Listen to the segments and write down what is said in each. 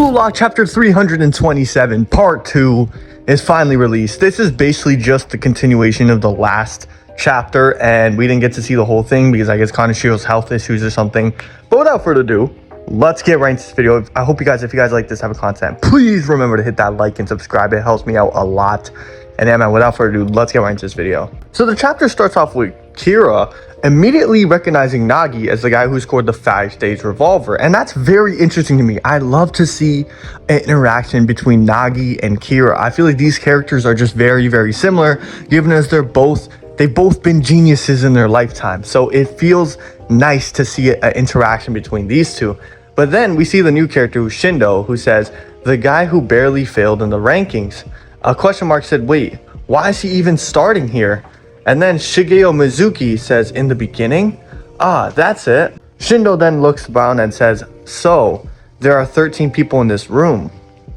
Blue Lock Chapter 327 Part 2 is finally released. This is basically just the continuation of the last chapter, and we didn't get to see the whole thing because I guess Kaneshiro's health issues or something. But without further ado, let's get right into this video. I hope if you guys like this type of content, please remember to hit that like and subscribe. It helps me out a lot. And yeah, man, without further ado, let's get right into this video. So the chapter starts off with Kira immediately recognizing Nagi as the guy who scored the 5-stage revolver, and that's very interesting to me. I love to see an interaction between Nagi and Kira. I feel like these characters are just very, very similar, given as they've both been geniuses in their lifetime. So it feels nice to see an interaction between these two. But then we see the new character, who's Shindo, who says, the guy who barely failed in the rankings. A question mark said, wait, why is he even starting here? And then Shigeo Mizuki says, in the beginning? Ah, that's it. Shindo then looks around and says, so, there are 13 people in this room.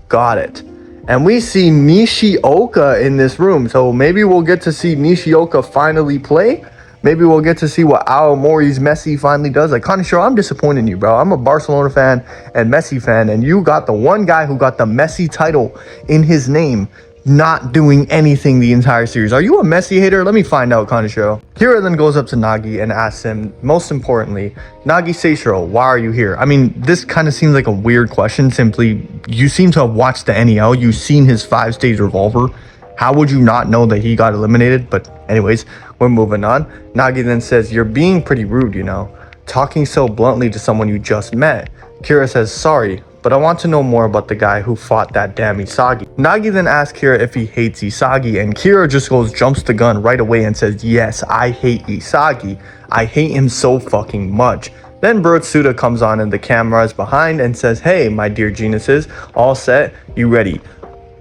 Got it. And we see Nishioka in this room, so maybe we'll get to see Nishioka finally play. Maybe we'll get to see what Aomori's Messi finally does. Like, Kaneshiro, I'm disappointed in you, bro. I'm a Barcelona fan and Messi fan, and you got the one guy who got the Messi title in his name, not doing anything the entire series. Are you a Messi hater? Let me find out, Kaneshiro. Kira then goes up to Nagi and asks him, most importantly, Nagi Seishiro, why are you here? I mean, this kind of seems like a weird question. Simply, you seem to have watched the NEL. You've seen his 5-stage revolver. How would you not know that he got eliminated? But anyways, we're moving on. Nagi then says, you're being pretty rude, you know, talking so bluntly to someone you just met. Kira says, sorry, but I want to know more about the guy who fought that damn Isagi. Nagi then asks Kira if he hates Isagi, and Kira just jumps the gun right away and says, yes, I hate Isagi. I hate him so fucking much. Then Burū comes on and the camera is behind and says, hey, my dear geniuses, all set, you ready?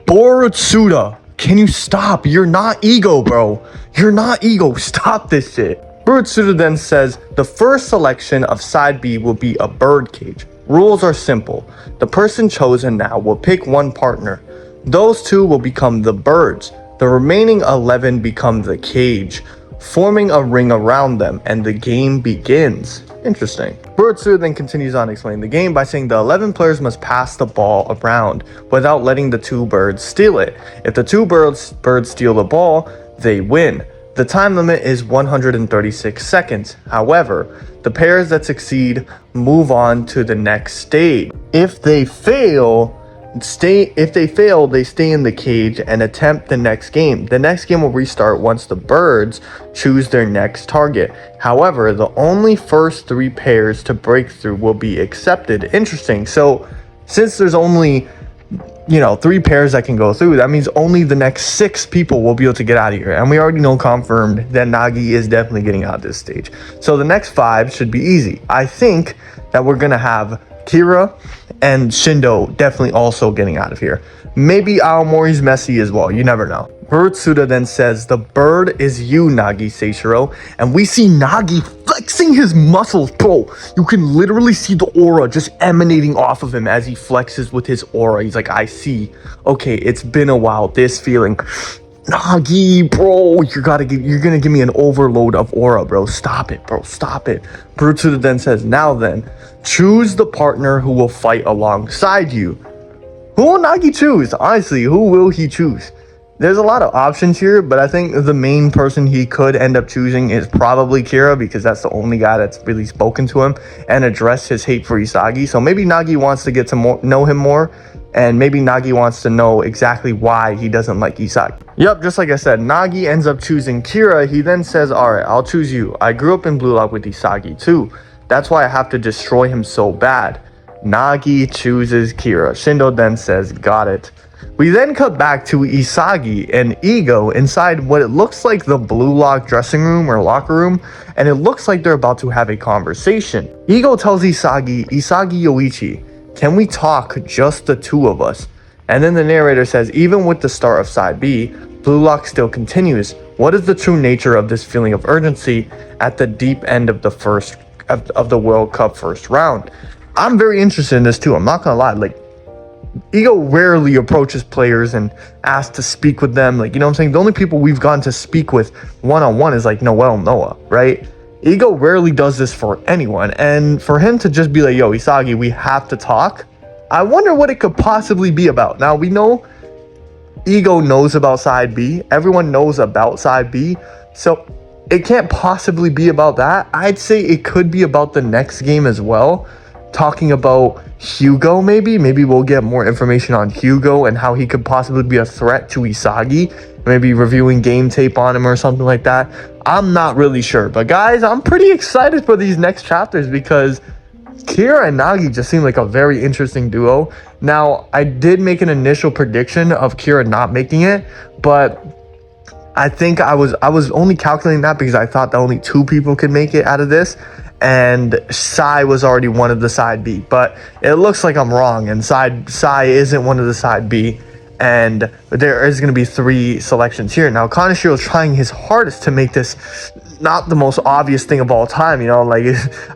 Burū, can you stop? You're not Ego, bro. You're not Ego. Stop this shit. Burū then says, the first selection of side B will be a bird cage. Rules are simple. The person chosen now will pick one partner. Those two will become the birds. The remaining 11 become the cage, forming a ring around them, and the game begins. Interesting. Burū then continues on explaining the game by saying the 11 players must pass the ball around without letting the two birds steal it. If the two birds steal the ball, they win. The time limit is 136 seconds. However, the pairs that succeed move on to the next stage. If they fail, they stay in the cage and attempt the next game. The next game will restart once the birds choose their next target. However, the only first 3 pairs to break through will be accepted. Interesting. So, since there's only 3 pairs that can go through, that means only the next 6 people will be able to get out of here. And we already know confirmed that Nagi is definitely getting out of this stage. So the next 5 should be easy. I think that we're going to have Kira and Shindo definitely also getting out of here. Maybe Aomori's Messi as well. You never know. Burū then says, the bird is you, Nagi Seishiro. And we see Nagi flexing his muscles, bro. You can literally see the aura just emanating off of him as he flexes with his aura. He's like, I see. Okay, it's been a while. This feeling. Nagi, bro, you're gonna give me an overload of aura, bro. Stop it, bro. Stop it. Burū then says, now then, choose the partner who will fight alongside you. Who will Nagi choose? Honestly, who will he choose? There's a lot of options here, but I think the main person he could end up choosing is probably Kira, because that's the only guy that's really spoken to him and addressed his hate for Isagi. So maybe Nagi wants to get to know him more, and maybe Nagi wants to know exactly why he doesn't like Isagi. Yep, just like I said, Nagi ends up choosing Kira. He then says, alright, I'll choose you. I grew up in Blue Lock with Isagi too. That's why I have to destroy him so bad. Nagi chooses Kira. Shindo then says, got it. We then cut back to Isagi and Ego inside what it looks like the Blue Lock dressing room or locker room, and it looks like they're about to have a conversation. Ego tells Isagi, Yoichi, can we talk, just the two of us? And then the narrator says, even with the start of side B, Blue Lock still continues. What is the true nature of this feeling of urgency at the deep end of the World Cup first round? I'm very interested in this too. I'm not gonna lie. Like, Ego rarely approaches players and asks to speak with them. Like, you know what I'm saying? The only people we've gotten to speak with one-on-one is like Noah, right? Ego rarely does this for anyone. And for him to just be like, yo, Isagi, we have to talk. I wonder what it could possibly be about. Now, we know Ego knows about side B. Everyone knows about side B. So it can't possibly be about that. I'd say it could be about the next game as well. Talking about Hugo, maybe we'll get more information on Hugo and how he could possibly be a threat to Isagi. Maybe reviewing game tape on him or something like that. I'm not really sure. But guys, I'm pretty excited for these next chapters because Kira and Nagi just seem like a very interesting duo. Now, I did make an initial prediction of Kira not making it, but I think I was only calculating that because I thought that only 2 people could make it out of this, and Sai was already one of the side B. But it looks like I'm wrong, and Sai isn't one of the side B, and there is going to be 3 selections here. Now, Kaneshiro is trying his hardest to make this not the most obvious thing of all time, you know, like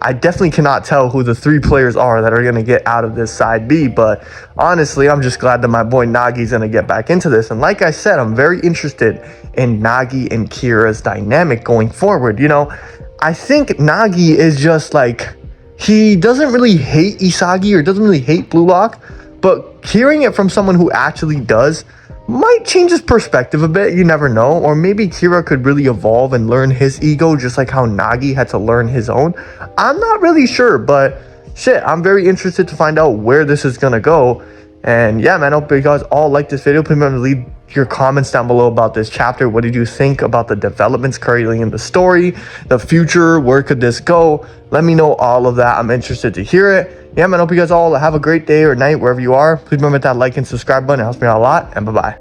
I definitely cannot tell who the 3 players are that are going to get out of this side B, but honestly, I'm just glad that my boy Nagi's going to get back into this. And like I said, I'm very interested in Nagi and Kira's dynamic going forward. You know, I think Nagi is just like, he doesn't really hate Isagi or doesn't really hate Blue Lock, but hearing it from someone who actually does might change his perspective a bit. You never know. Or maybe Kira could really evolve and learn his ego just like how Nagi had to learn his own. I'm not really sure, but shit, I'm very interested to find out where this is gonna go. And yeah, man, I hope you guys all like this video. Please remember to leave your comments down below about this chapter. What did you think about the developments currently in the story, the future, where could this go? Let me know all of that. I'm interested to hear it. Yeah, man, I hope you guys all have a great day or night wherever you are. Please remember that like and subscribe button. It helps me out a lot, and bye-bye.